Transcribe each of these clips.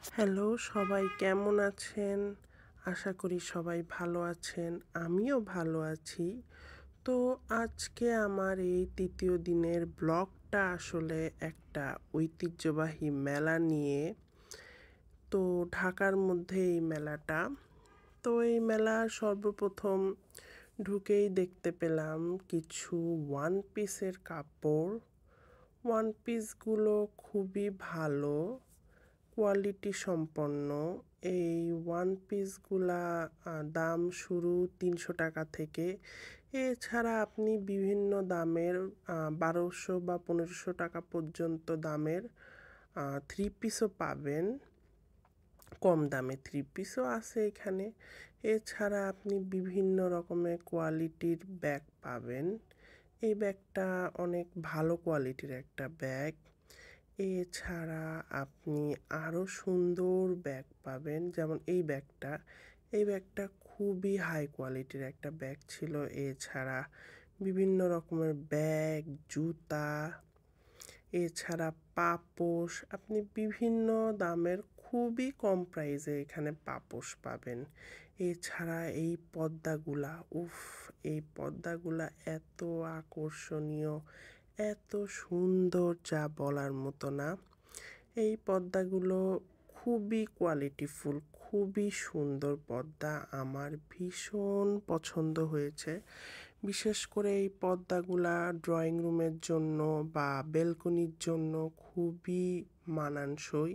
Hello, সবাই কেমন আছেন? আশা করি সবাই ভালো আছেন। আমিও ভালো আছি। তো আজকে আমার এই ৩য় দিনের ব্লগটা আসলে একটা ঐতিহ্যবাহী মেলা নিয়ে। তো ঢাকার মধ্যে এই মেলাটা। তো এই মেলা সর্বপ্রথম ঢুকেই দেখতে পেলাম কিছু ওয়ান পিসের কাপড়। ওয়ান পিসগুলো খুবই ভালো কোয়ালিটি সম্পন্ন। এই ওয়ান পিসগুলা দাম শুরু ৩০০ টাকা থেকে। এছাড়া আপনি বিভিন্ন দামের ১২০০ বা ১৫০০ টাকা পর্যন্ত দামের থ্রি পিসও পাবেন। কম দামে থ্রি পিসও আছে এখানে। এছাড়া আপনি বিভিন্ন রকমের কোয়ালিটির ব্যাগ পাবেন। এই ব্যাগটা অনেক ভালো কোয়ালিটির একটা ব্যাগ। এছাড়া আপনি আরও সুন্দর ব্যাগ পাবেন, যেমন এই ব্যাগটা। এই ব্যাগটা খুবই হাই কোয়ালিটির একটা ব্যাগ ছিল। এছাড়া বিভিন্ন রকমের ব্যাগ, জুতা, এছাড়া পাপোশ, আপনি বিভিন্ন দামের খুবই কম প্রাইসে এখানে পাপোশ পাবেন। এছাড়া এই পর্দাগুলা, উফ, এই পর্দাগুলা এত আকর্ষণীয়, এত সুন্দর, যা বলার মতো না। এই পর্দাগুলো খুবই কোয়ালিটিফুল, খুবই সুন্দর পর্দা। আমার ভীষণ পছন্দ হয়েছে। বিশেষ করে এই পর্দাগুলা ড্রয়িং রুমের জন্য বা বেলকনির জন্য খুবই মানানসই।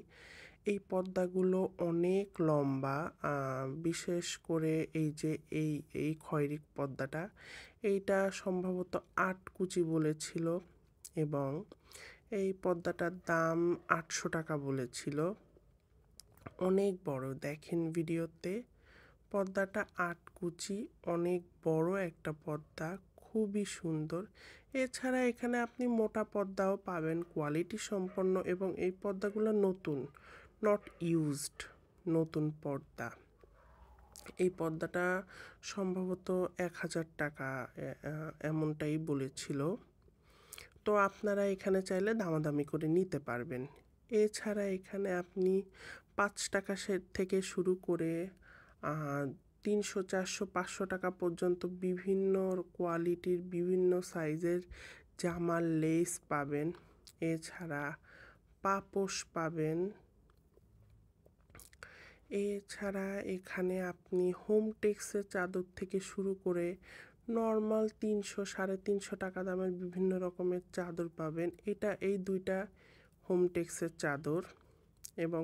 এই পর্দাগুলো অনেক লম্বা। বিশেষ করে এই যে এই খয়েরি পর্দাটা, এইটা সম্ভবত ৮ কুচি বলেছিল এবং এই পর্দাটার দাম ৮০০ টাকা বলেছিল। অনেক বড়, দেখেন ভিডিওতে পর্দাটা ৮ কুচি, অনেক বড় একটা পর্দা, খুবই সুন্দর। এছাড়া এখানে আপনি মোটা পর্দাও পাবেন, কোয়ালিটি সম্পন্ন, এবং এই পর্দাগুলো নতুন, নট ইউজড, নতুন পর্দা। এই পর্দাটা সম্ভবত ১০০০ টাকা এমনটাই বলেছিল। তো আপনারা এখানে চাইলে দামাদামি করে নিতে পারবেন। এছাড়া এখানে আপনি ৫ টাকা থেকে শুরু করে ৩০০, ৪০০, ৫০০ টাকা পর্যন্ত বিভিন্ন কোয়ালিটির, বিভিন্ন সাইজের জামার লেস পাবেন। এছাড়া পাপোশ পাবেন। এছাড়া এখানে আপনি হোম টেক্সের চাদর থেকে শুরু করে নর্মাল ৩০০, ৩৫০ টাকা দামের বিভিন্ন রকমের চাদর পাবেন। এই দুইটা হোম টেক্সের চাদর, এবং